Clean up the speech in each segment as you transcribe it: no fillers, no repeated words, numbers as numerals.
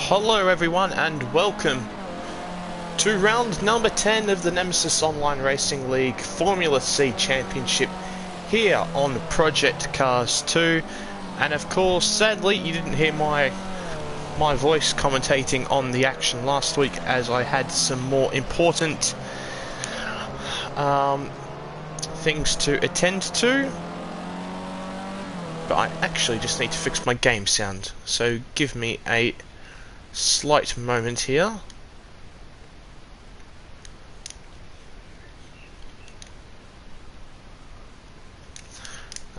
Hello everyone and welcome to round number 10 of the Nemesis Online Racing League Formula C Championship here on Project Cars 2. And of course, sadly, you didn't hear my voice commentating on the action last week, as I had some more important things to attend to. But I actually just need to fix my game sound, so give me a slight moment here.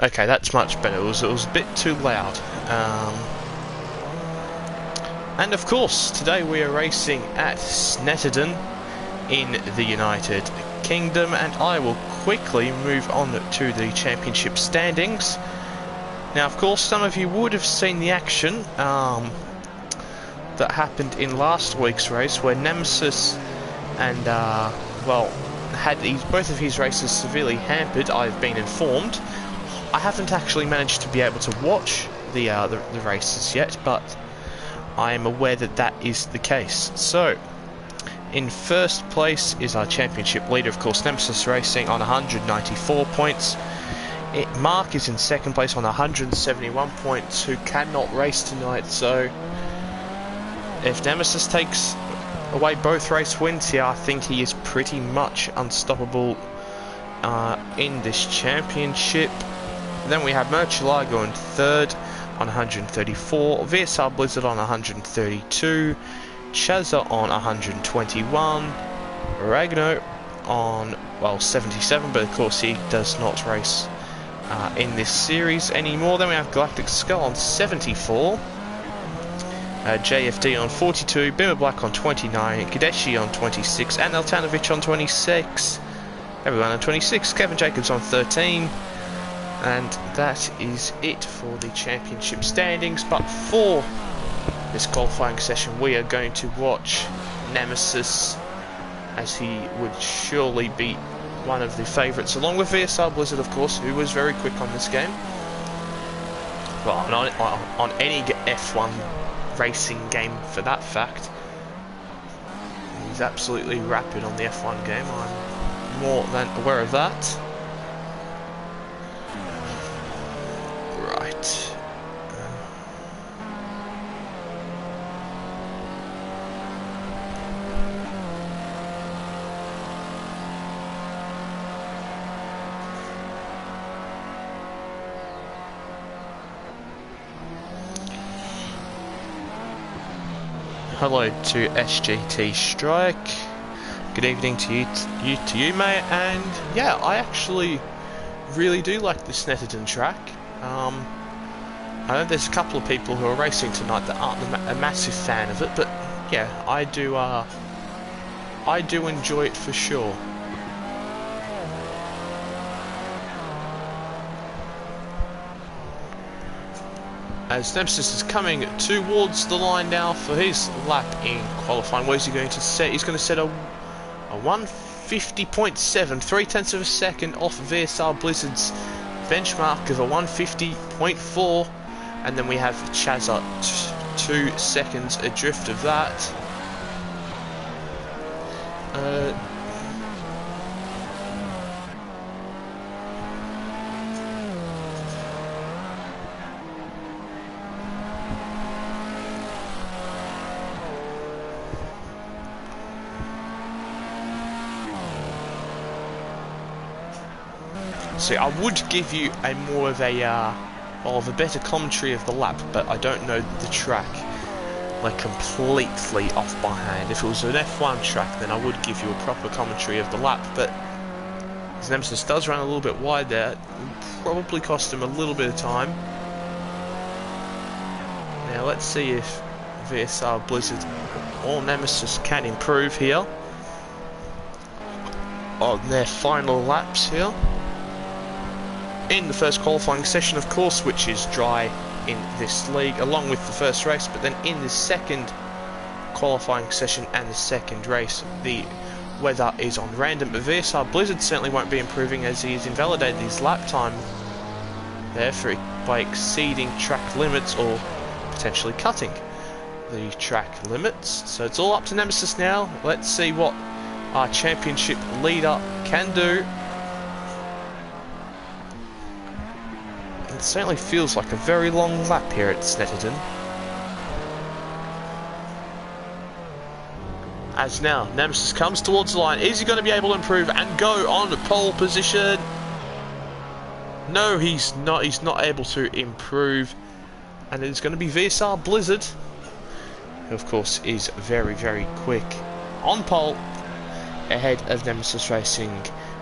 Okay, that's much better. It was a bit too loud. And of course, today we are racing at Snetterdon in the United Kingdom, and I will quickly move on to the championship standings. Now, of course, some of you would have seen the action that happened in last week's race, where Nemesis and well, had both of his races severely hampered. I've been informed. I haven't actually managed to be able to watch the races yet, but I am aware that that is the case. So, in first place is our championship leader, of course, Nemesis Racing on 194 points. Mark is in second place on 171 points, who cannot race tonight. So if Nemesis takes away both race wins here, I think he is pretty much unstoppable in this championship. Then we have Murcielago in third on 134, VSR Blizzard on 132, Chaza on 121, Ragno on, well, 77, but of course he does not race in this series anymore. Then we have Galactic Skull on 74, JFD on 42, Bimmer Black on 29, Kadeshi on 26, and Eltanovic on 26. Everyone on 26, Kevin Jacobs on 13. And that is it for the championship standings. But for this qualifying session, we are going to watch Nemesis, as he would surely be one of the favourites, along with VSR Blizzard, of course, who was very quick on this game. Well, on any F1 racing game, for that fact. He's absolutely rapid on the F1 game. I'm more than aware of that. Right. Hello to SGT Strike. Good evening to you, mate. And yeah, I actually really do like the Snetterdon track. I know there's a couple of people who are racing tonight that aren't a massive fan of it, but yeah, I do enjoy it for sure. As Nemesis is coming towards the line now for his lap in qualifying. What is he going to set? He's going to set a 150.7, 0.3 of a second off VSR Blizzard's benchmark of a 150.4, and then we have Chaza 2 seconds adrift of that. See, I would give you a more of a better commentary of the lap, but I don't know the track like completely off by hand. If it was an F1 track, then I would give you a proper commentary of the lap, but his Nemesis does run a little bit wide there. It will probably cost him a little bit of time. Now let's see if VSR Blizzard or Nemesis can improve here on their final laps here. In the first qualifying session, of course, which is dry in this league, along with the first race, but then in the second qualifying session and the second race, the weather is on random. But VSR Blizzard certainly won't be improving, as he has invalidated his lap time there by exceeding track limits or potentially cutting. the track limits. So it's all up to Nemesis now. Let's see what our championship leader can do. It certainly feels like a very long lap here at Snetterton. As now, Nemesis comes towards the line. Is he going to be able to improve and go on to pole position? No, he's not. He's not able to improve. And it's going to be VSR Blizzard, who of course is very, very quick on pole, ahead of Nemesis Racing,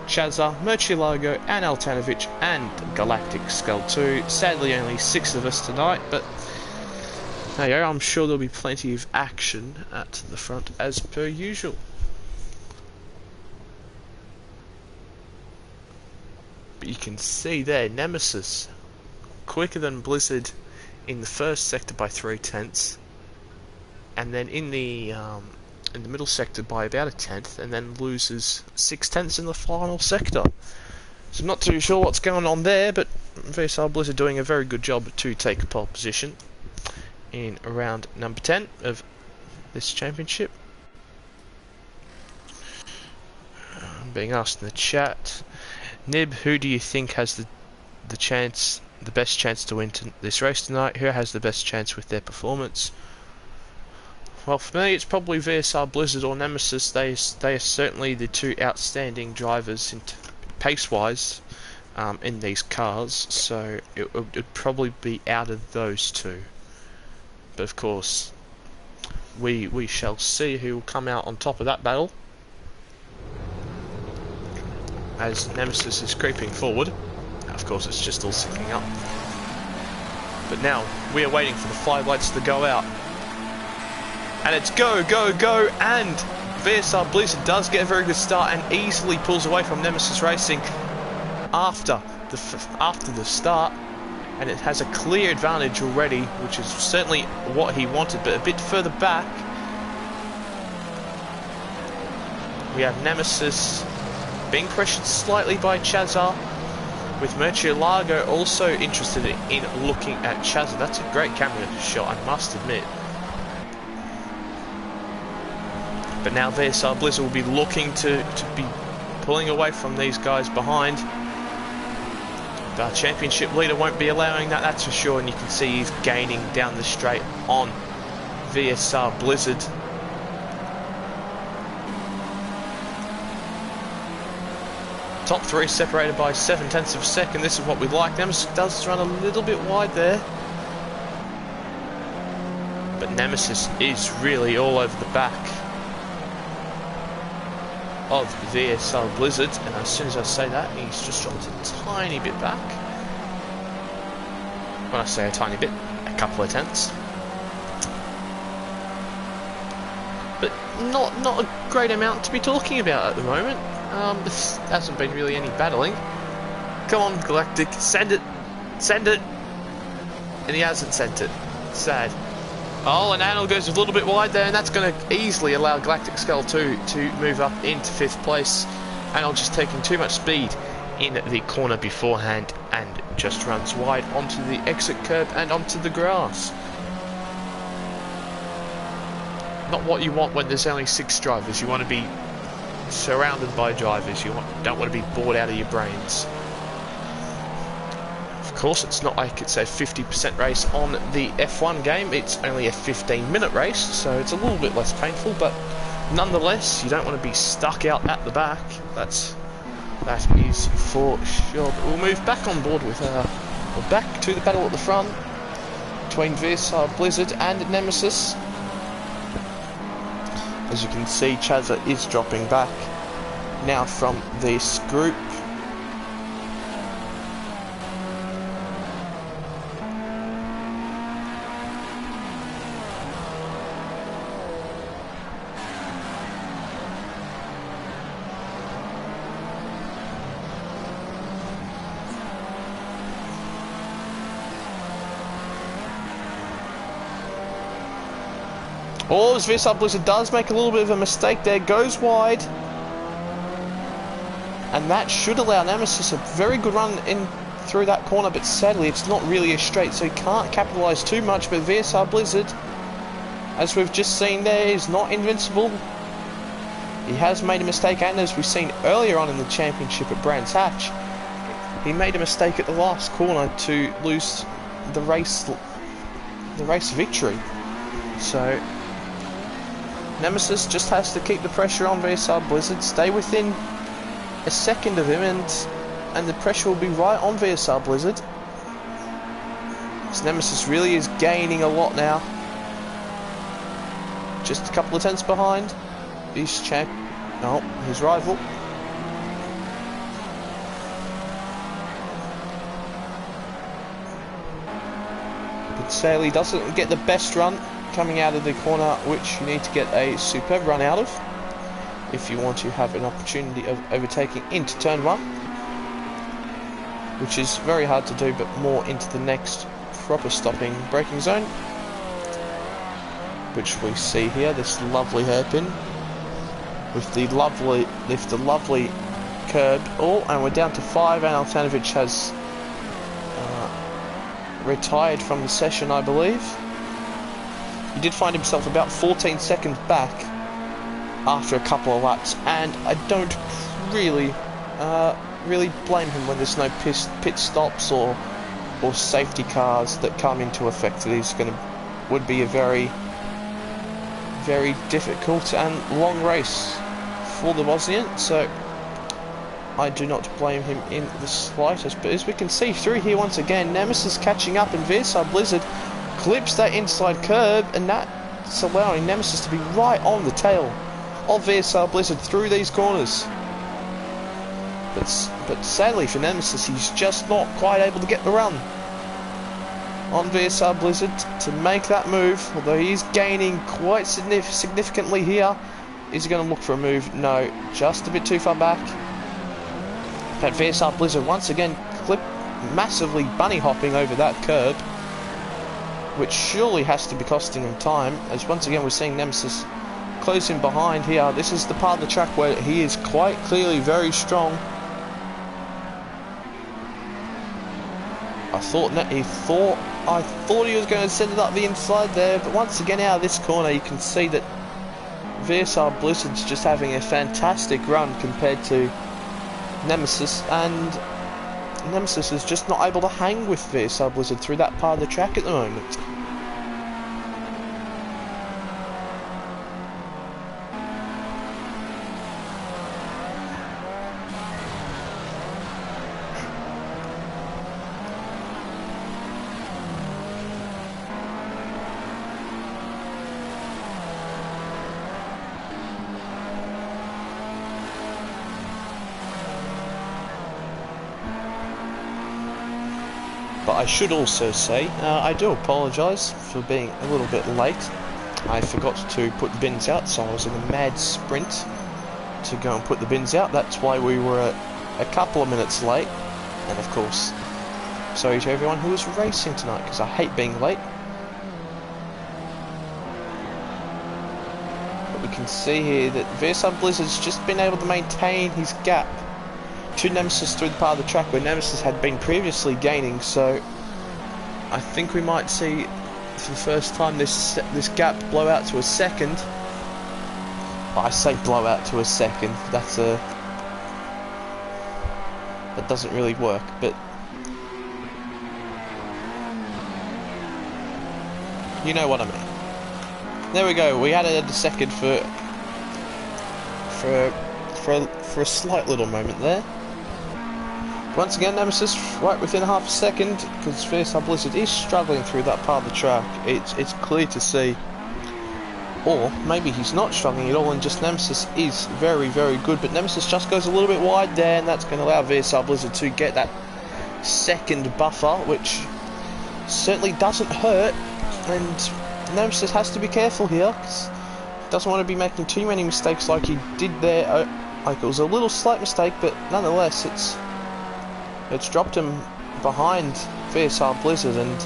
Chazza, Murcielago, and Altanovic, and Galactic Skull 2. Sadly, only 6 of us tonight, but there you go. I'm sure there'll be plenty of action at the front as per usual. But you can see there, Nemesis quicker than Blizzard in the first sector by 3/10, and then in the middle sector by about 1/10, and then loses 6/10 in the final sector. So I'm not too sure what's going on there, but VSR Blizzard doing a very good job to take a pole position in round number 10 of this championship. I'm being asked in the chat, Nib, who do you think has the best chance to win this race tonight? Who has the best chance with their performance? Well, for me, it's probably VSR Blizzard or Nemesis. They are certainly the two outstanding drivers pace-wise in these cars. So it would probably be out of those two. But of course, we shall see who will come out on top of that battle as Nemesis is creeping forward. Of course, it's just all syncing up. But now we are waiting for the flag lights to go out, and it's go, go, go, and VSR Blizzard does get a very good start and easily pulls away from Nemesis Racing after the start, and it has a clear advantage already, which is certainly what he wanted. But a bit further back, we have Nemesis being pressured slightly by Chazza, with Murcielago also interested in looking at Chazza. That's a great camera shot, I must admit. But now VSR Blizzard will be looking to be pulling away from these guys behind. The championship leader won't be allowing that, that's for sure, and you can see he's gaining down the straight on VSR Blizzard. Top 3 separated by 7/10 of a second. This is what we like. Nemesis does run a little bit wide there, but Nemesis is really all over the back of VSR Blizzard, and as soon as I say that, he's just dropped a tiny bit back. When I say a tiny bit, a couple of tenths, but not a great amount to be talking about at the moment. This hasn't been really any battling. Come on, Galactic, send it, and he hasn't sent it. Sad. Oh, and Anil goes a little bit wide there, and that's going to easily allow Galactic Skull 2 to move up into 5th place. Anil just taking too much speed in the corner beforehand and just runs wide onto the exit curb and onto the grass. Not what you want when there's only 6 drivers. You want to be surrounded by drivers. You don't want to be bored out of your brains. Of course, it's not like it's a 50% race on the F1 game. It's only a 15-minute race, so it's a little bit less painful, but nonetheless, you don't want to be stuck out at the back. That is for sure. But we'll move back on board with we're back to the battle at the front between VSR Blizzard and Nemesis. As you can see, Chazza is dropping back now from this group. Oh, as VSR Blizzard does make a little bit of a mistake there, goes wide. And that should allow Nemesis a very good run in through that corner, but sadly it's not really a straight, so he can't capitalise too much. But VSR Blizzard as we've just seen there, is not invincible. He has made a mistake, and as we've seen earlier on in the championship at Brands Hatch, he made a mistake at the last corner to lose the race victory. So Nemesis just has to keep the pressure on VSR Blizzard, stay within a second of him, and the pressure will be right on VSR Blizzard. This Nemesis really is gaining a lot now. Just a couple of tenths behind his his rival. But Saley doesn't get the best run coming out of the corner, which you need to get a superb run out of if you want to have an opportunity of overtaking into turn 1, which is very hard to do, but more into the next proper stopping braking zone, which we see here, this lovely hairpin with the lovely curb. Oh, and we're down to 5, and Altanovic has retired from the session, I believe. He did find himself about 14 seconds back after a couple of laps, and I don't really blame him when there's no pit stops or safety cars that come into effect. Would be a very difficult and long race for the Bosnian, so I do not blame him in the slightest. But as we can see through here once again, Nemesis catching up, and VSR Blizzard clips that inside curb, and that's allowing Nemesis to be right on the tail of VSR Blizzard through these corners. But sadly for Nemesis, he's just not quite able to get the run on VSR Blizzard to make that move, although he's gaining quite significantly here. Is he going to look for a move? No, just a bit too far back. But VSR Blizzard once again massively bunny hopping over that curb, which surely has to be costing him time, as once again we're seeing Nemesis close in behind here. This is the part of the track where he is quite clearly very strong. I thought he was going to send it up the inside there, but once again out of this corner you can see that VSR Blizzard's just having a fantastic run compared to Nemesis, and Nemesis is just not able to hang with VSR Blizzard through that part of the track at the moment. But I should also say, I do apologise for being a little bit late. I forgot to put the bins out, so I was in a mad sprint to go and put the bins out. That's why we were a couple of minutes late. And of course, sorry to everyone who was racing tonight, because I hate being late. But we can see here that VSR Blizzard's just been able to maintain his gap to Nemesis through the part of the track where Nemesis had been previously gaining, so I think we might see for the first time this gap blow out to a second. I say blow out to a second, that doesn't really work, but you know what I mean. There we go, we added a second for a slight little moment there. Once again, Nemesis right within half a second, because VSR Blizzard is struggling through that part of the track. It's clear to see. Or maybe he's not struggling at all, and just Nemesis is very, very good. But Nemesis just goes a little bit wide there, and that's going to allow VSR Blizzard to get that second buffer, which certainly doesn't hurt. And Nemesis has to be careful here, because he doesn't want to be making too many mistakes like he did there. Like it was a little slight mistake, but nonetheless, it's dropped him behind VSR Blizzard, and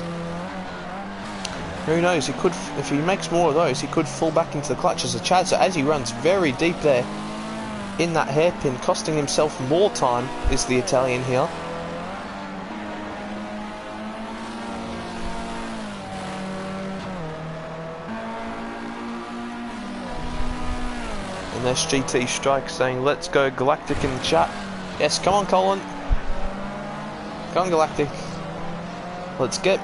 who knows, he could, if he makes more of those, he could fall back into the clutches of Chad. So as he runs very deep there in that hairpin, costing himself more time, is the Italian here. An SGT strike saying, let's go Galactic in the chat. Yes, come on, Colin. Come on, Galactic. Let's get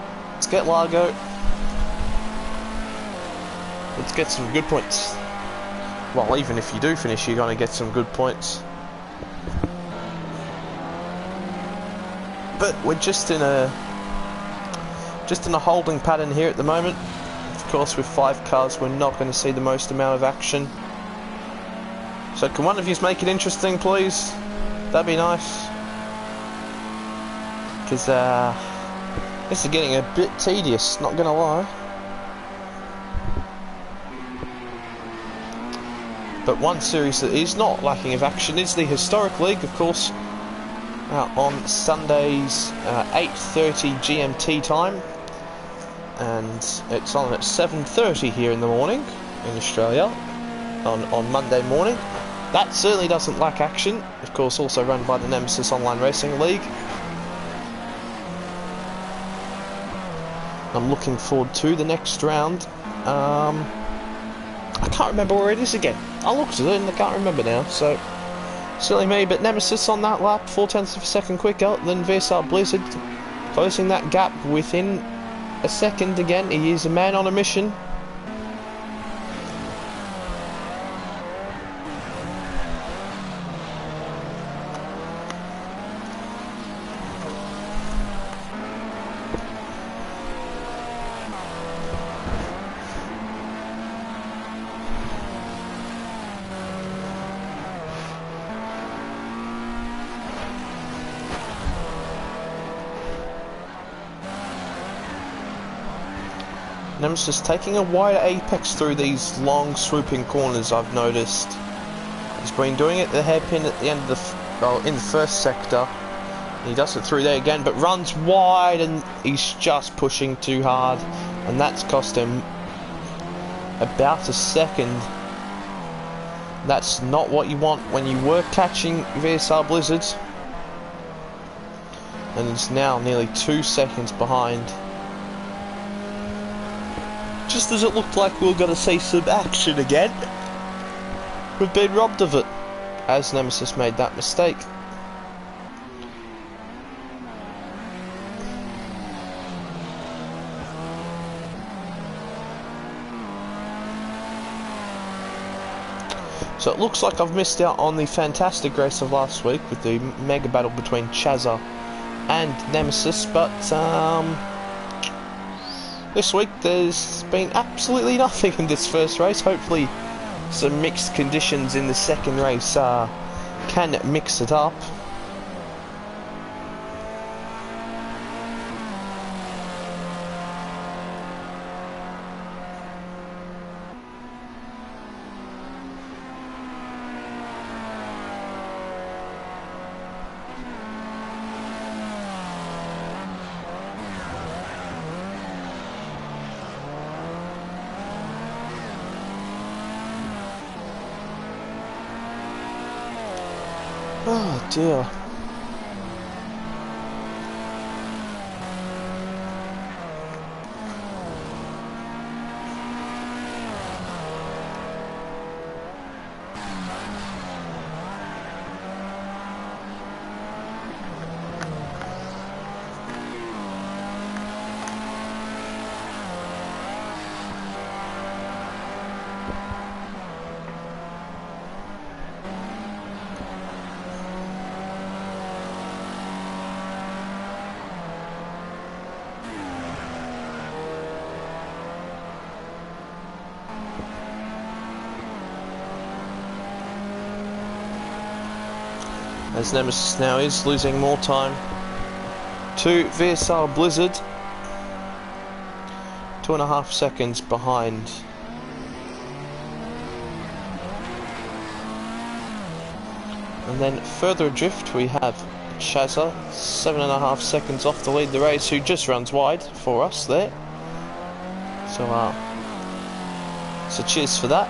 Largo. Let's get some good points. Well, even if you do finish, you're going to get some good points. But we're just in a holding pattern here at the moment. Of course, with 5 cars, we're not going to see the most amount of action. So can one of you make it interesting, please? That'd be nice. Because this is getting a bit tedious, not gonna lie. But one series that is not lacking of action is the Historic League, of course, on Sundays 8:30 GMT time, and it's on at 7:30 here in the morning in Australia on Monday morning. That certainly doesn't lack action. Of course, also run by the Nemesis Online Racing League. I'm looking forward to the next round. I can't remember where it is again. I looked at it and I can't remember now, so silly me. But Nemesis on that lap, 0.4 of a second quicker than VSR Blizzard, closing that gap within a second again. He is a man on a mission. Nemesis taking a wider apex through these long swooping corners, I've noticed. He's been doing it at the hairpin at the end of in the first sector. He does it through there again, but runs wide and he's just pushing too hard. And that's cost him about a second. That's not what you want when you were catching VSR Blizzards. And it's now nearly 2 seconds behind. Just as it looked like we were going to see some action again, we've been robbed of it, as Nemesis made that mistake. So it looks like I've missed out on the fantastic race of last week with the mega battle between Chazza and Nemesis, but this week there's been absolutely nothing in this first race. Hopefully some mixed conditions in the second race can mix it up. Oh dear. As Nemesis now is losing more time to VSR Blizzard, 2.5 seconds behind. And then further adrift we have Chazza, 7.5 seconds off the lead the race, who just runs wide for us there. So cheers for that.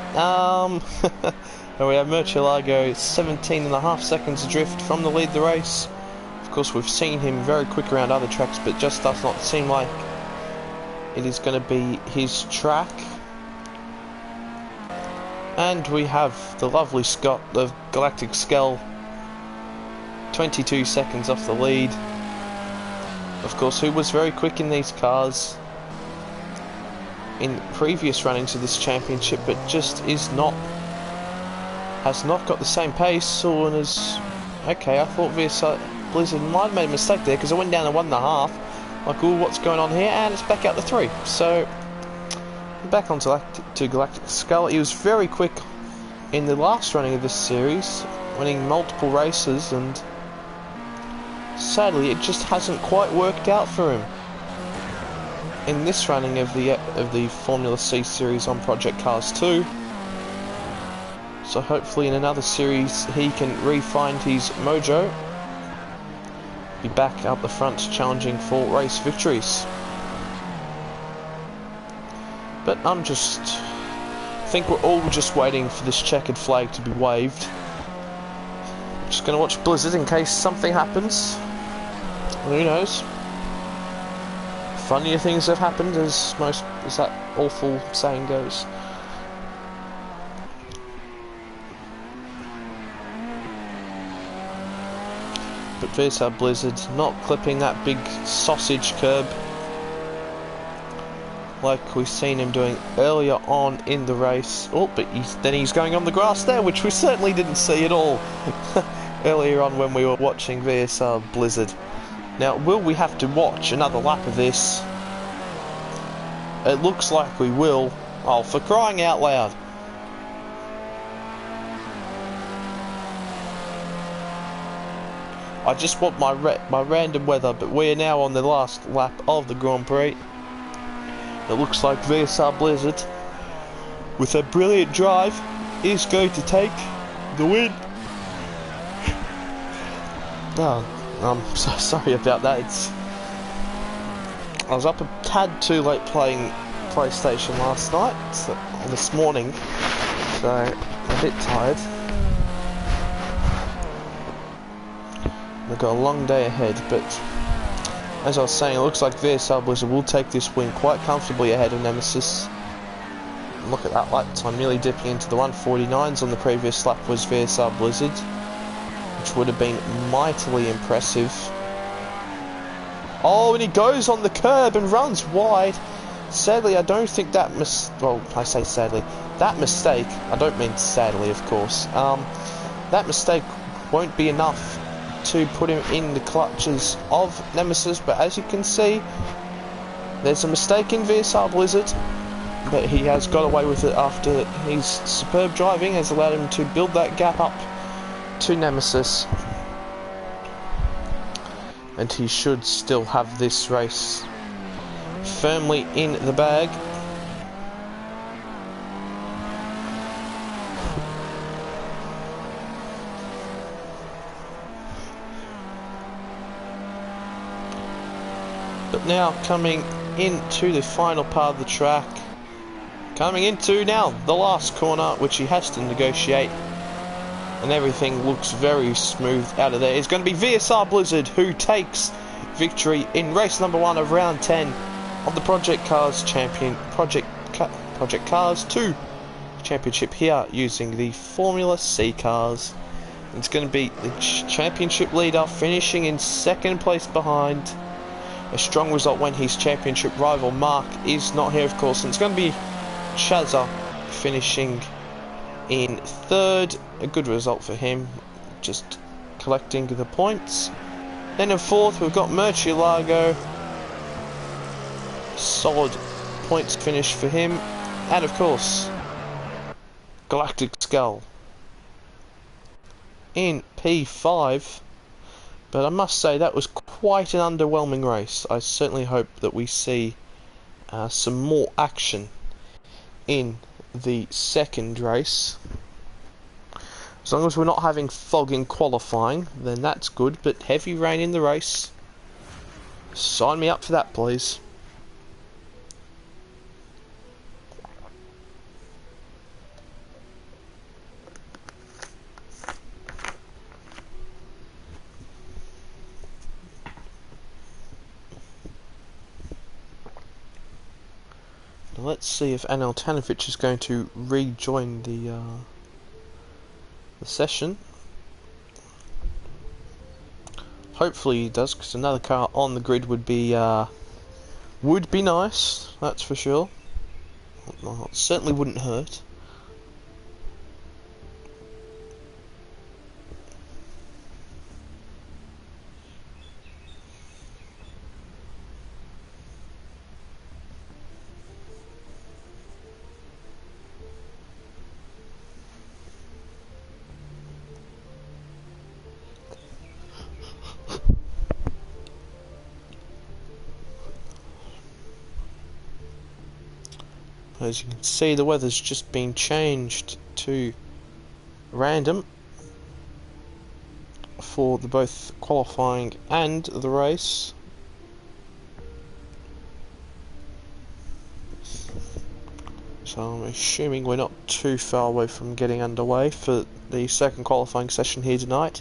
And we have Murcielago, 17.5 seconds adrift from the lead the race. Of course, we've seen him very quick around other tracks, but just does not seem like it is going to be his track. And we have the lovely Scott, the Galactic Skull, 22 seconds off the lead. Of course, who was very quick in these cars in previous runnings of this championship, but just has not got the same pace. Or as okay, I thought VSR Blizzard might have made a mistake there because I went down to 1.5. Like, oh, what's going on here? And it's back out to 3. So back onto Galactic Skull. He was very quick in the last running of this series, winning multiple races, and sadly it just hasn't quite worked out for him in this running of the Formula C series on Project Cars 2. So hopefully in another series he can re-find his mojo, be back up the front challenging for race victories. But I think we're all just waiting for this checkered flag to be waved. Just gonna watch Blizzard in case something happens. Who knows? Funnier things have happened, as that awful saying goes. But VSR Blizzard not clipping that big sausage curb like we've seen him doing earlier on in the race. Oh, but then he's going on the grass there, which we certainly didn't see at all earlier on when we were watching VSR Blizzard. Now, will we have to watch another lap of this? It looks like we will. Oh, for crying out loud. I just want my random weather, but we are now on the last lap of the Grand Prix. It looks like VSR Blizzard, with a brilliant drive, is going to take the win. Oh, I'm so sorry about that. I was up a tad too late playing PlayStation last night, or this morning, so I'm a bit tired. We've got a long day ahead, but as I was saying, it looks like VSR Blizzard will take this win quite comfortably ahead of Nemesis. And look at that lap time, nearly dipping into the 149s on the previous lap was VSR Blizzard, which would have been mightily impressive. Oh, and he goes on the curb and runs wide. Sadly, I don't think that well, I say sadly, that mistake, I don't mean sadly, of course, that mistake won't be enough to put him in the clutches of Nemesis, but as you can see, there's a mistake in VSR Blizzard, but he has got away with it after his superb driving has allowed him to build that gap up to Nemesis, and he should still have this race firmly in the bag. But now coming into the final part of the track, coming into now the last corner, which he has to negotiate, and everything looks very smooth out of there. It's going to be VSR Blizzard who takes victory in race number 1 of round 10 of the Project Cars Project Cars 2 championship here using the Formula C cars. It's going to be the championship leader finishing in second place behind. A strong result when his championship rival Mark is not here, of course, and it's going to be Chaza finishing in third. A good result for him, just collecting the points. Then in fourth we've got Murcielago, solid points finish for him, and of course Galactic Skull in P5. But I must say that was quite an underwhelming race. I certainly hope that we see some more action in the second race. As long as we're not having fog in qualifying, then that's good, but heavy rain in the race, sign me up for that, please. let's see if Anil Tanovic is going to rejoin the session. Hopefully he does, because another car on the grid would be nice. That's for sure. Well, it certainly wouldn't hurt. As you can see, the weather's just been changed to random for the both qualifying and the race. So I'm assuming we're not too far away from getting underway for the second qualifying session here tonight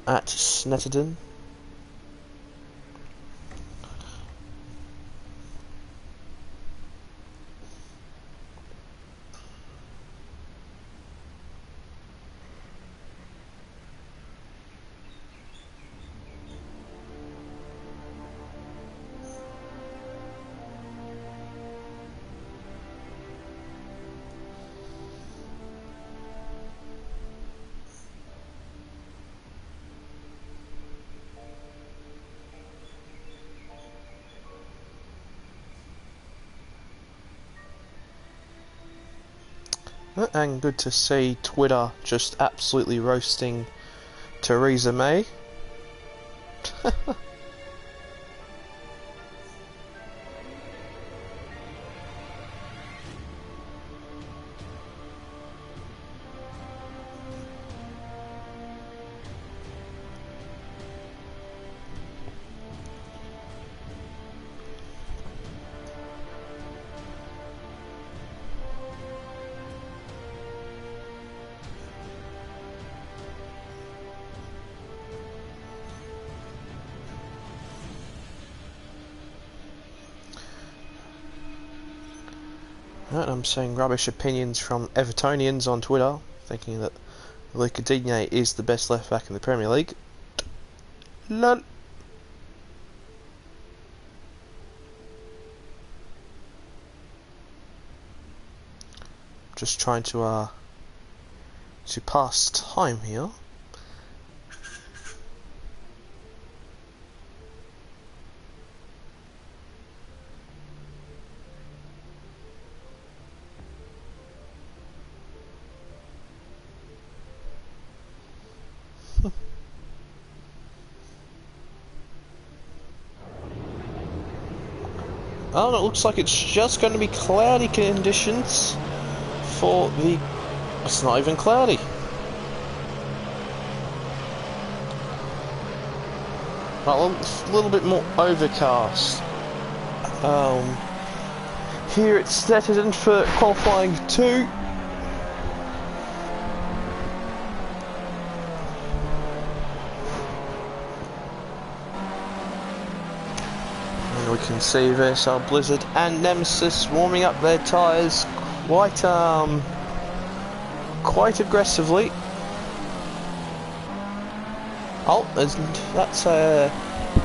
at Snetterdon. And good to see Twitter just absolutely roasting Theresa May. I'm seeing rubbish opinions from Evertonians on Twitter, thinking that Luca Digne is the best left back in the Premier League. Lol. Just trying to pass time here. Oh, it looks like it's just going to be cloudy conditions for the... It's not even cloudy. Well, a little bit more overcast. Here it's set in for qualifying 2. We can see Versal Blizzard and Nemesis warming up their tyres quite aggressively. Oh, that's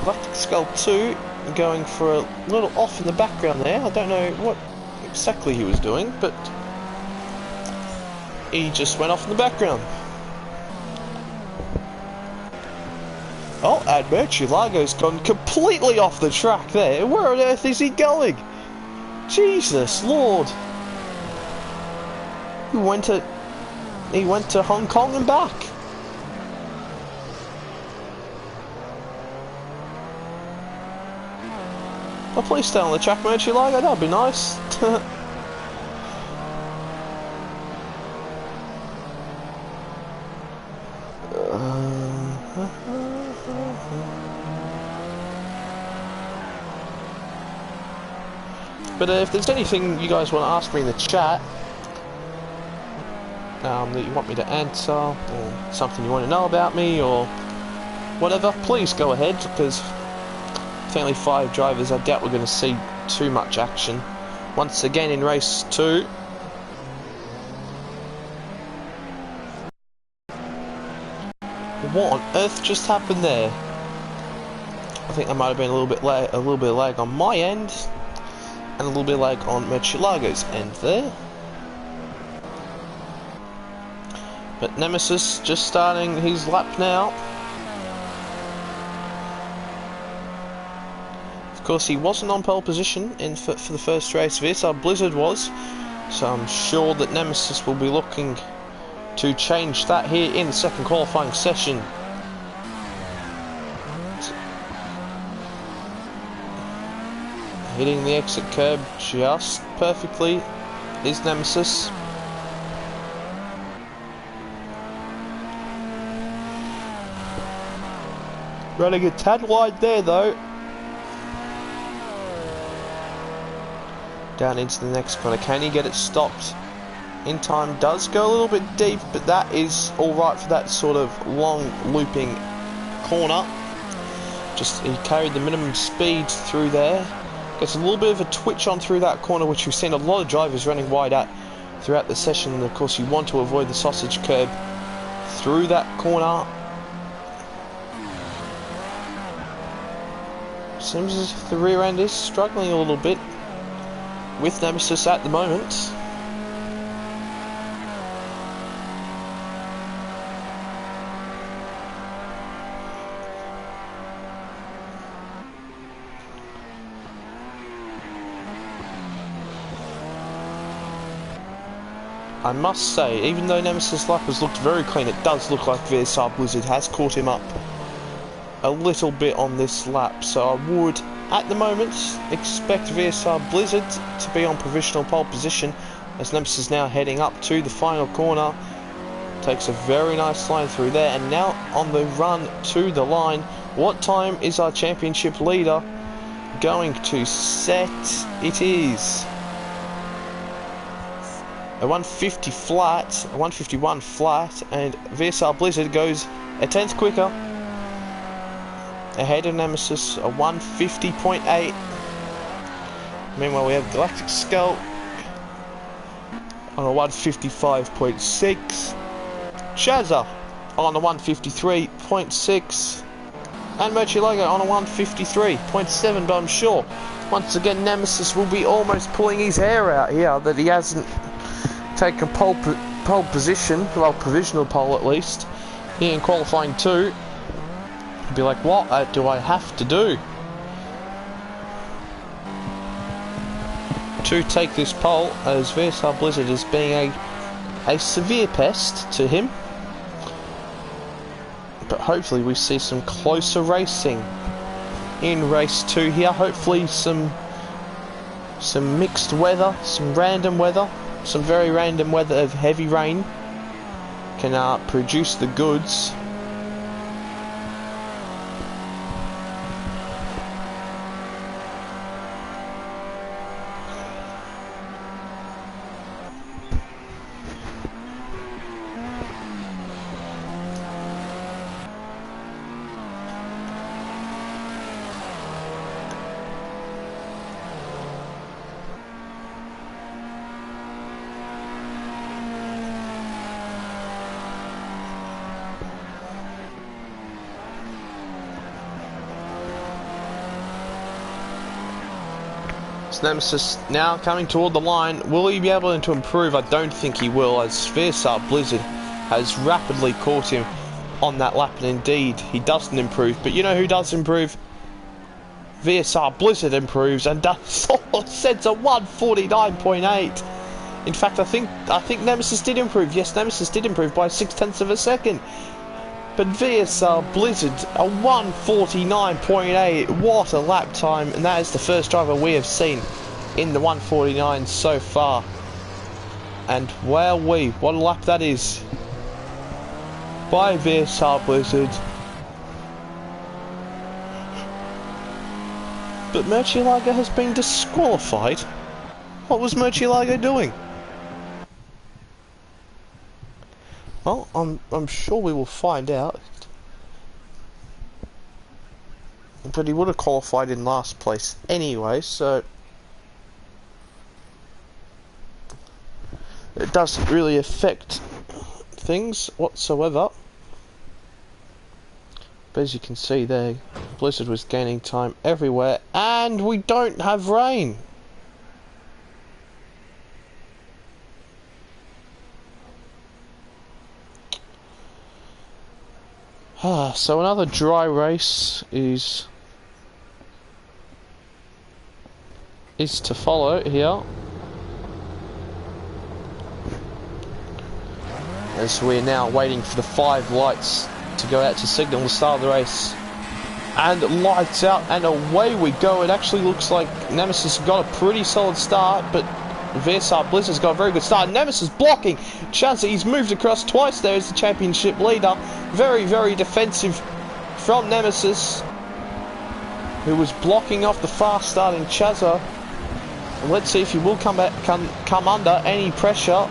Galactic Skull 2 going for a little off in the background there. I don't know what exactly he was doing, but he just went off in the background. Oh, and Murcielago's gone completely off the track there. Where on earth is he going? Jesus Lord. He went to Hong Kong and back. Oh, please stay on the track, Murcielago, that'd be nice. But if there's anything you guys want to ask me in the chat that you want me to answer, or something you want to know about me, or whatever, please go ahead, because with only 5 drivers, I doubt we're going to see too much action. Once again in race 2. What on earth just happened there? I think there might have been a little bit of lag on my end, and a little bit of lag on Murcielago's end there. But Nemesis just starting his lap now. Of course, he wasn't on pole position for the first race. VSR Blizzard was, so I'm sure that Nemesis will be looking to change that here in the second qualifying session. Hitting the exit curb just perfectly is Nemesis. Running a tad wide there though. Down into the next corner. Can he get it stopped in time? Does go a little bit deep, but that is alright for that sort of long looping corner. Just he carried the minimum speed through there. Gets a little bit of a twitch on through that corner, which we've seen a lot of drivers running wide at throughout the session. And of course you want to avoid the sausage curb through that corner. Seems as if the rear end is struggling a little bit with Nemesis at the moment. I must say, even though Nemesis' lap has looked very clean, it does look like VSR Blizzard has caught him up a little bit on this lap. So I would, at the moment, expect VSR Blizzard to be on provisional pole position, as Nemesis is now heading up to the final corner. Takes a very nice line through there, and now on the run to the line. What time is our championship leader going to set? It is a 150 flat, a 151 flat, and VSR Blizzard goes a tenth quicker ahead of Nemesis, a 150.8. Meanwhile, we have Galactic Skull on a 155.6, Shazza on a 153.6, and Murcielago on a 153.7. But I'm sure once again Nemesis will be almost pulling his hair out here that he hasn't taken pole position, well, provisional pole at least, here in qualifying 2. Be like, what do I have to do to take this pole, as VSR Blizzard is being a severe pest to him. But hopefully we see some closer racing in race 2 here. Hopefully some mixed weather, some random weather, some very random weather of heavy rain can produce the goods. Nemesis now coming toward the line. Will he be able to improve? I don't think he will, as VSR Blizzard has rapidly caught him on that lap, and indeed he doesn't improve. But you know who does improve? VSR Blizzard improves and does sets a 149.8. In fact, I think Nemesis did improve. Yes, Nemesis did improve by 0.6 of a second. But VSR Blizzard, a 149.8, what a lap time, and that is the first driver we have seen in the 149 so far. And wowee, what a lap that is by VSR Blizzard. But Murcielago has been disqualified. What was Murcielago doing? Well, I'm sure we will find out. But he would have qualified in last place anyway, so it doesn't really affect things whatsoever. But as you can see there, Blizzard was gaining time everywhere, and we don't have rain. So another dry race is to follow here, as we're now waiting for the 5 lights to go out to signal the start of the race. And lights out, and away we go. It actually looks like Nemesis got a pretty solid start, but VSR Blizzard's got a very good start. Nemesis blocking Chazza. He's moved across twice there as the championship leader. Very, very defensive from Nemesis, who was blocking off the fast starting Chazza. And let's see if he will come under any pressure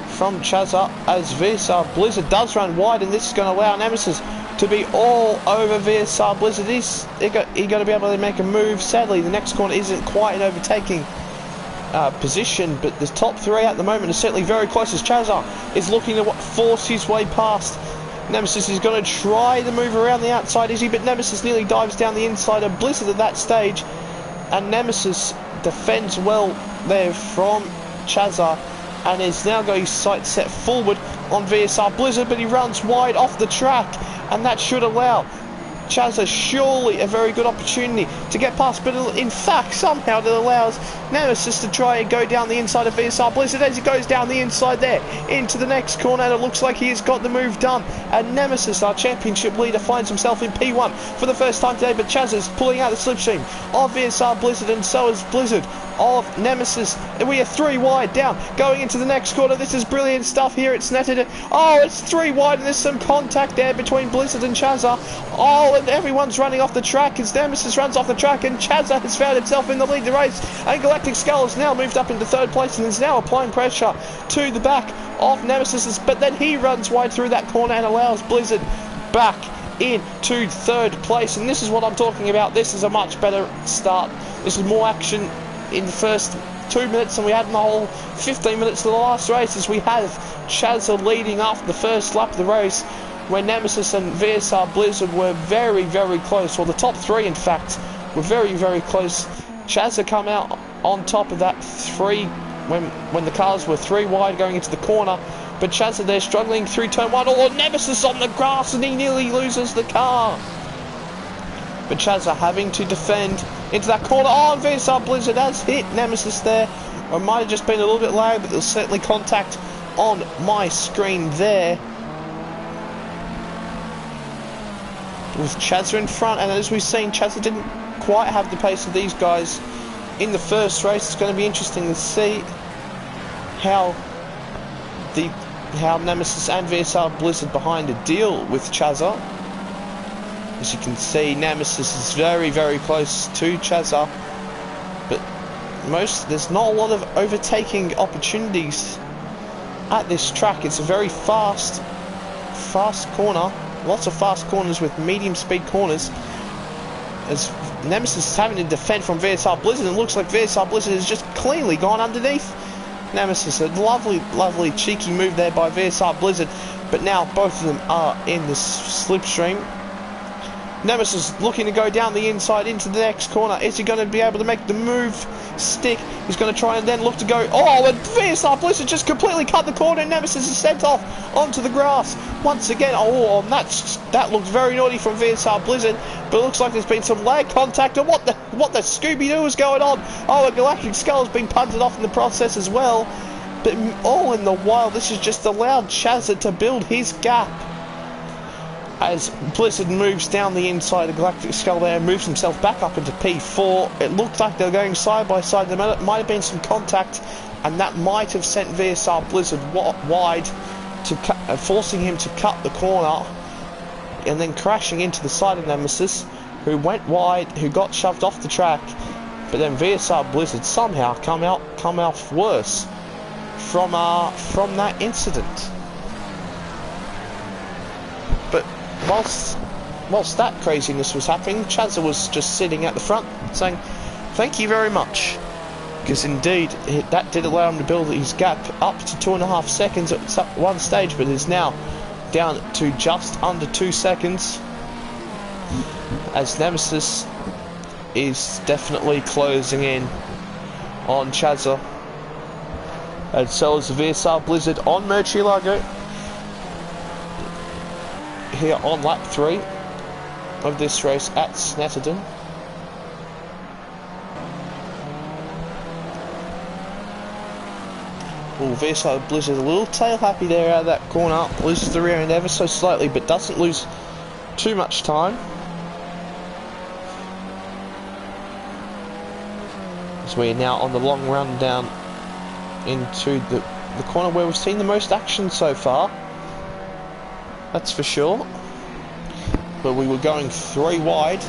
from Chazza, as VSR Blizzard does run wide, and this is going to allow Nemesis to be all over VSR Blizzard. He's going to be able to make a move. Sadly, the next corner isn't quite an overtaking position, but the top 3 at the moment are certainly very close, as Chazza is looking to force his way past. Nemesis is going to try to move around the outside, is he? But Nemesis nearly dives down the inside of Blizzard at that stage, and Nemesis defends well there from Chazza, and is now going sight set forward on VSR Blizzard, but he runs wide off the track, and that should allow Chazza surely a very good opportunity to get past, but in fact somehow it allows Nemesis to try and go down the inside of VSR Blizzard as he goes down the inside there into the next corner, and it looks like he has got the move done, and Nemesis, our championship leader, finds himself in P1 for the first time today. But Chazza is pulling out the slipstream of VSR Blizzard, and so is Blizzard of Nemesis. We are 3 wide down going into the next corner. This is brilliant stuff here. It's netted. Oh, it's 3 wide, and there's some contact there between Blizzard and Chazza. Oh, and everyone's running off the track as Nemesis runs off the track, and Chazza has found himself in the lead of the race, and Galactic Skull has now moved up into 3rd place and is now applying pressure to the back of Nemesis, but then he runs wide through that corner and allows Blizzard back into 3rd place. And this is what I'm talking about. This is a much better start. This is more action in the first 2 minutes than we had in the whole 15 minutes of the last race, as we have Chazza leading after the first lap of the race, where Nemesis and VSR Blizzard were very, very close. Well, the top 3 in fact were very, very close. Chazza come out on top of that 3 when the cars were 3 wide going into the corner, but Chazza there struggling through turn 1. Oh, Nemesis on the grass, and he nearly loses the car. But Chazza having to defend into that corner. Oh, and VSR Blizzard has hit Nemesis there. It might have just been a little bit loud, but there's certainly contact on my screen there, with Chazza in front. And as we've seen, Chazza didn't quite have the pace of these guys in the first race. It's going to be interesting to see how Nemesis and VSR Blizzard behind a deal with Chazza. As you can see, Nemesis is very, very close to Chazza, but there's not a lot of overtaking opportunities at this track. It's a very fast corner, lots of fast corners with medium speed corners, as Nemesis is having to defend from VSR Blizzard, and it looks like VSR Blizzard has just cleanly gone underneath Nemesis. A lovely cheeky move there by VSR Blizzard, but now both of them are in the slipstream. Nemesis looking to go down the inside into the next corner. Is he going to be able to make the move stick? He's going to try and then look to go. Oh, and VSR Blizzard just completely cut the corner, and Nemesis is sent off onto the grass once again. Oh, and that looks very naughty from VSR Blizzard, but it looks like there's been some lag contact. And what the Scooby-Doo is going on? Oh, a Galactic Skull has been punted off in the process as well. But all in the while, this has just allowed Chazza to build his gap, as Blizzard moves down the inside of Galactic Skull there and moves himself back up into P4. It looked like they were going side by side. There might have been some contact, and that might have sent VSR Blizzard wide, forcing him to cut the corner, and then crashing into the side of Nemesis, who went wide, who got shoved off the track. But then VSR Blizzard somehow come out worse from that incident. But whilst that craziness was happening, Chazza was just sitting at the front saying, "Thank you very much. because indeed that did allow him to build his gap up to 2.5 seconds at one stage, but is now down to just under 2 seconds, as Nemesis is definitely closing in on Chazza, and so is the VSR Blizzard on Murcielago here on lap 3 of this race at Snetterton. Oh, VSR Blizzard a little tail happy there out of that corner, loses the rear end ever so slightly but doesn't lose too much time. As we are now on the long run down into the corner where we've seen the most action so far, that's for sure. But we were going 3 wide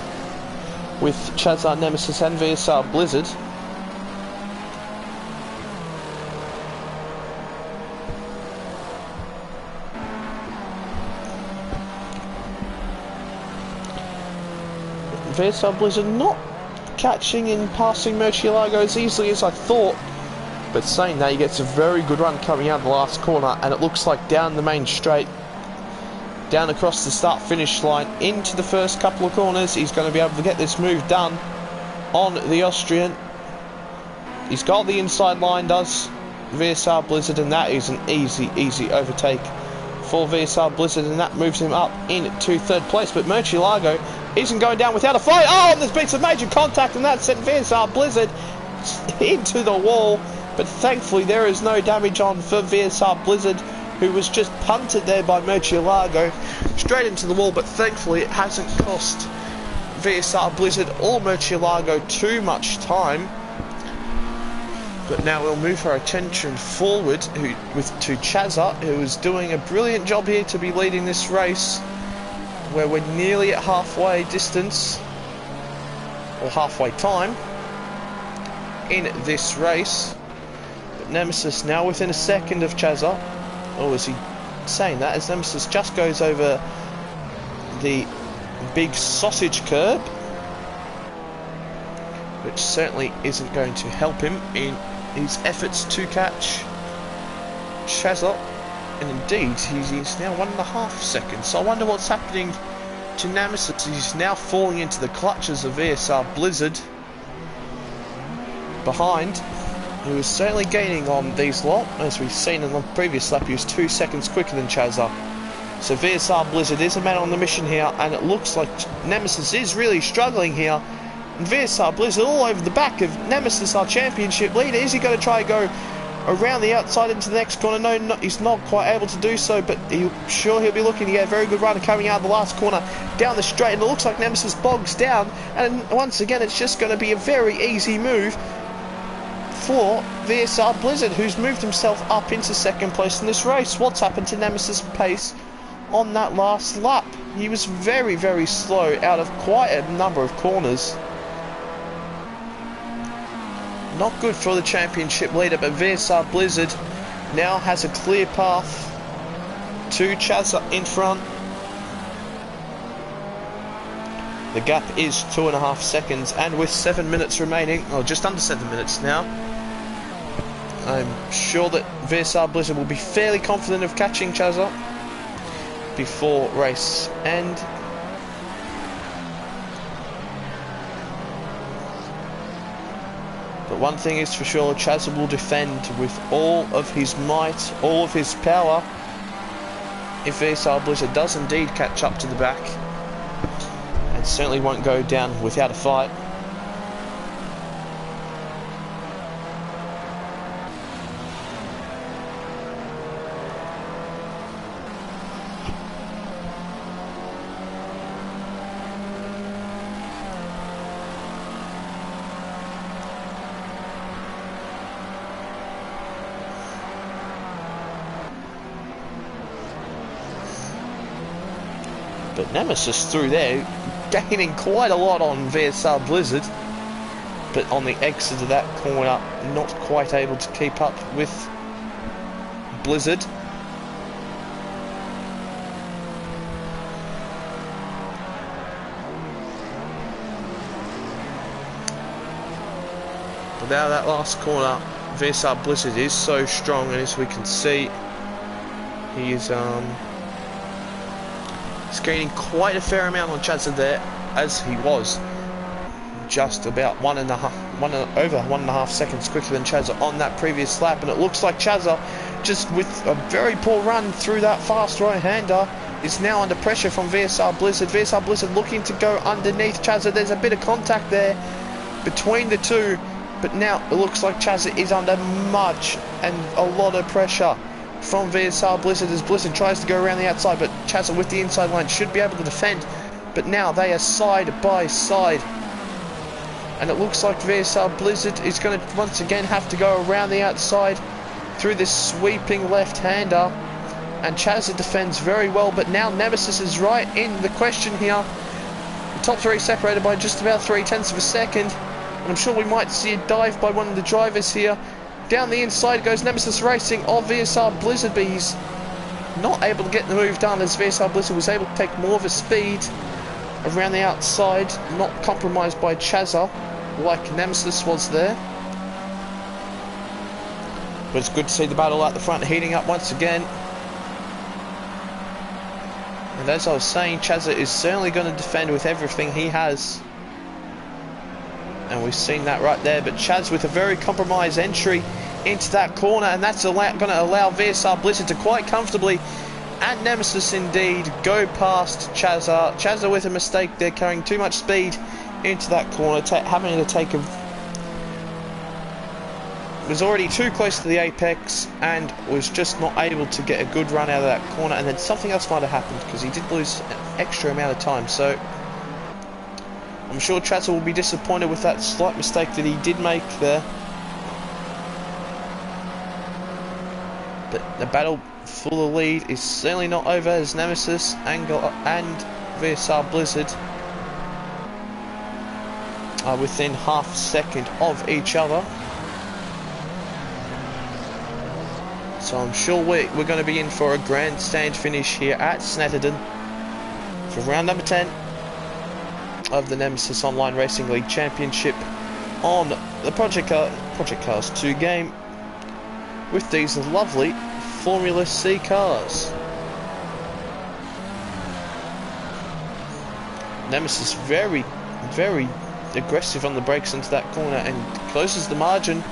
with Chazza, Nemesis and VSR Blizzard. VSR Blizzard not catching and passing Murcielago as easily as I thought, but saying that, he gets a very good run coming out of the last corner, and it looks like down the main straight, down across the start finish line into the first couple of corners, he's going to be able to get this move done on the Austrian. He's got the inside line, does VSR Blizzard, and that is an easy overtake for VSR Blizzard, and that moves him up into 3rd place. But Murcielago isn't going down without a fight. Oh, and there's been some major contact, and that sent VSR Blizzard into the wall, but thankfully there is no damage on for VSR Blizzard, who was just punted there by Murcielago straight into the wall, but thankfully it hasn't cost VSR Blizzard or Murcielago too much time. But now we'll move our attention forward to Chazza, who is doing a brilliant job here to be leading this race, where we're nearly at halfway distance, or halfway time, in this race. But Nemesis now within a second of Chazza. Or is he saying that as Nemesis just goes over the big sausage curb, which certainly isn't going to help him in his efforts to catch Chazza. And indeed, he's now 1.5 seconds. So I wonder what's happening to Nemesis. He's now falling into the clutches of VSR Blizzard behind, who is certainly gaining on these lot. As we've seen in the previous lap, he was 2 seconds quicker than Chazza. So VSR Blizzard is a man on the mission here, and it looks like Nemesis is really struggling here. And VSR Blizzard all over the back of Nemesis, our championship leader. Is he going to try and go around the outside into the next corner? No, he's not quite able to do so, but he'll be looking to get a very good run coming out of the last corner down the straight, and it looks like Nemesis bogs down, and once again it's just going to be a very easy move for VSR Blizzard, who's moved himself up into 2nd place in this race. What's happened to Nemesis' pace on that last lap? He was very slow out of quite a number of corners. Not good for the championship leader, but VSR Blizzard now has a clear path to Chazza in front. The gap is 2.5 seconds, and with 7 minutes remaining, or just under 7 minutes now, I'm sure that VSR Blizzard will be fairly confident of catching Chazza before race end. But one thing is for sure, Chazza will defend with all of his might, all of his power, if VSR Blizzard does indeed catch up to the back, and certainly won't go down without a fight. But Nemesis through there, gaining quite a lot on VSR Blizzard, but on the exit of that corner, not quite able to keep up with Blizzard. Without that last corner, VSR Blizzard is so strong, and as we can see, he is he's gaining quite a fair amount on Chazza there, as he was just about over 1.5 seconds quicker than Chazza on that previous lap. And it looks like Chazza, just with a very poor run through that fast right-hander, is now under pressure from VSR Blizzard. VSR Blizzard looking to go underneath Chazza. There's a bit of contact there between the two, but now it looks like Chazza is under much and a lot of pressure from VSR Blizzard as Blizzard tries to go around the outside, but Chazza with the inside line should be able to defend. But now they are side by side, and it looks like VSR Blizzard is going to once again have to go around the outside through this sweeping left-hander, and Chazza defends very well, but now Nemesis is right in the question here. The top three separated by just about 0.3 of a second, and I'm sure we might see a dive by one of the drivers here. Down the inside goes Nemesis Racing of VSR Blizzard, but he's not able to get the move done as VSR Blizzard was able to take more of a speed around the outside, not compromised by Chazza like Nemesis was there. But it's good to see the battle at the front heating up once again. And as I was saying, Chazza is certainly going to defend with everything he has. And we've seen that right there. But Chaz with a very compromised entry into that corner, and that's going to allow VSR Blizzard to quite comfortably, and Nemesis indeed, go past Chazza. Chazza with a mistake there, carrying too much speed into that corner, having to take was already too close to the apex and was just not able to get a good run out of that corner, and then something else might have happened because he did lose an extra amount of time. So I'm sure Chazza will be disappointed with that slight mistake that he did make there. But the battle for the lead is certainly not over as Nemesis and VSR Blizzard are within half a second of each other. So I'm sure we're going to be in for a grandstand finish here at Snetterton for round number 10 of the Nemesis Online Racing League Championship on the Project Cars 2 game with these lovely Formula C cars. Nemesis very aggressive on the brakes into that corner and closes the margin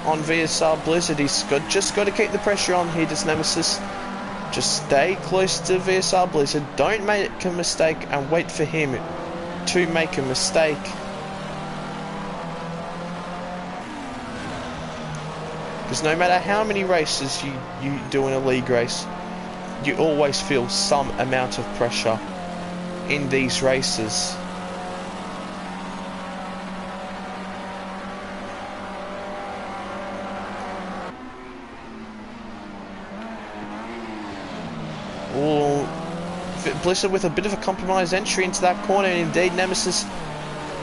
on VSR Blizzard. He's just got to keep the pressure on here, does Nemesis. Just stay close to VSR Blizzard, don't make a mistake and wait for him to make a mistake. Because no matter how many races you do in a league race, you always feel some amount of pressure in these races. Blizzard with a bit of a compromised entry into that corner, and indeed Nemesis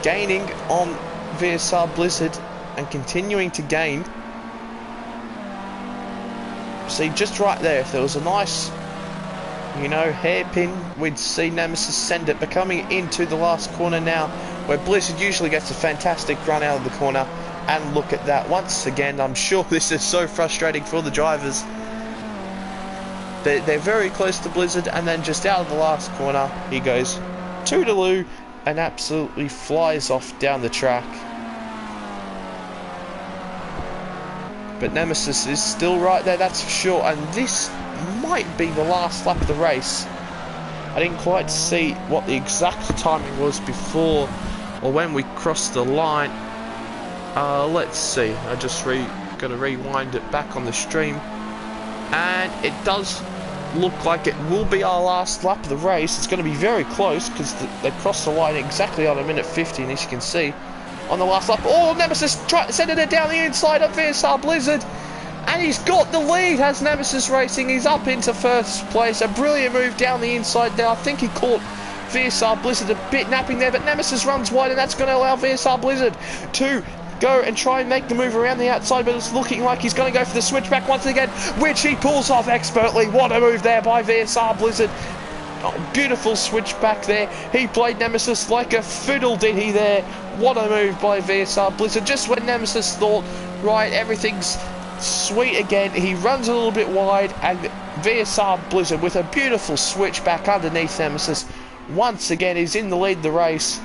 gaining on VSR Blizzard and continuing to gain. See, just right there, if there was a nice, hairpin, we'd see Nemesis send it, but coming into the last corner now, where Blizzard usually gets a fantastic run out of the corner, and look at that once again. I'm sure this is so frustrating for the drivers. They're very close to Blizzard, and then just out of the last corner, he goes toodaloo and absolutely flies off down the track. But Nemesis is still right there, that's for sure, and this might be the last lap of the race. I didn't quite see what the exact timing was before or when we crossed the line. Let's see, I just got to rewind it back on the stream, and it does look like it will be our last lap of the race. It's going to be very close because they crossed the line exactly on a minute 50, and as you can see on the last lap, Nemesis sending it down the inside of VSR Blizzard, and he's got the lead as Nemesis Racing. He's up into first place. A brilliant move down the inside there. I think he caught VSR Blizzard a bit napping there, but Nemesis runs wide, and that's going to allow VSR Blizzard to go and try and make the move around the outside, but it's looking like he's going to go for the switchback once again, which he pulls off expertly. What a move there by VSR Blizzard. Oh, beautiful switch back there. He played Nemesis like a fiddle, did he there? What a move by VSR Blizzard. Just when Nemesis thought, right, everything's sweet again, he runs a little bit wide, and VSR Blizzard with a beautiful switch back underneath Nemesis once again is in the lead of the race.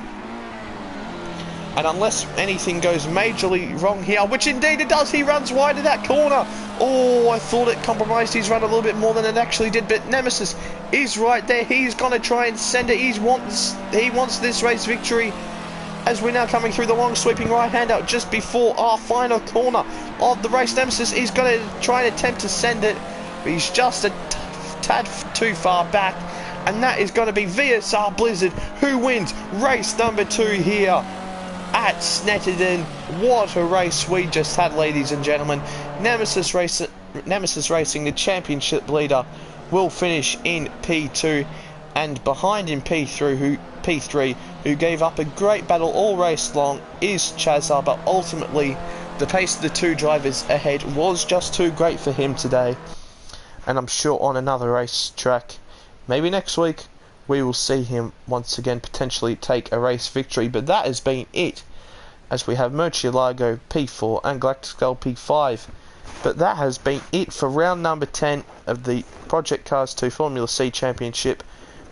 And unless anything goes majorly wrong here, which indeed it does, he runs wide of that corner. Oh, I thought it compromised his run a little bit more than it actually did, but Nemesis is right there. He's going to try and send it. He wants this race victory, as we're now coming through the long sweeping right hand out just before our final corner of the race. Nemesis is going to try and attempt to send it, but he's just a tad too far back, and that is going to be VSR Blizzard who wins race number 2 here at Snetterton. What a race we just had, ladies and gentlemen. Nemesis Racing, the championship leader, will finish in P2, and behind in P3, who gave up a great battle all race long, is Chazza, but ultimately the pace of the 2 drivers ahead was just too great for him today. And I'm sure on another race track, maybe next week, we will see him once again potentially take a race victory. But that has been it, as we have Murcielago P4 and Galactic Skull P5. But that has been it for round number 10 of the Project Cars 2 Formula C Championship,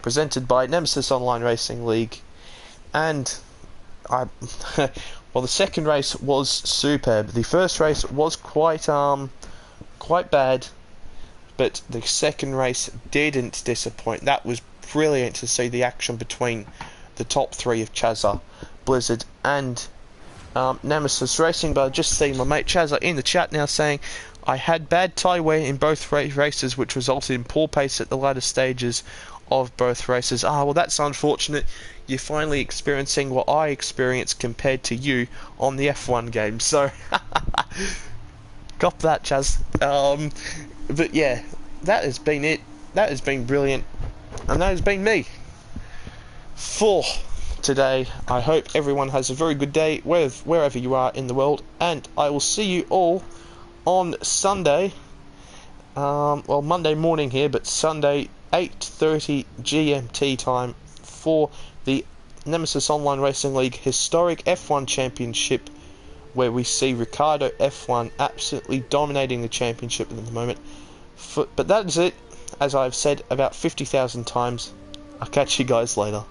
presented by Nemesis Online Racing League. And well, the second race was superb. The first race was quite bad, but the second race didn't disappoint. That was brilliant to see the action between the top 3 of Chazza, Blizzard and Nemesis Racing. But I just see my mate Chazza in the chat now saying, I had bad tyre wear in both races, which resulted in poor pace at the latter stages of both races. Well, that's unfortunate. You're finally experiencing what I experienced compared to you on the F1 game. So, cop that, Chaz. But yeah, that has been it. That has been brilliant. And that has been me for today. I hope everyone has a very good day wherever you are in the world, and I will see you all on Sunday. Well, Monday morning here, but Sunday 8:30 GMT time for the Nemesis Online Racing League Historic F1 Championship, where we see Ricardo F1 absolutely dominating the championship at the moment. But that is it, as I've said about 50,000 times. I'll catch you guys later.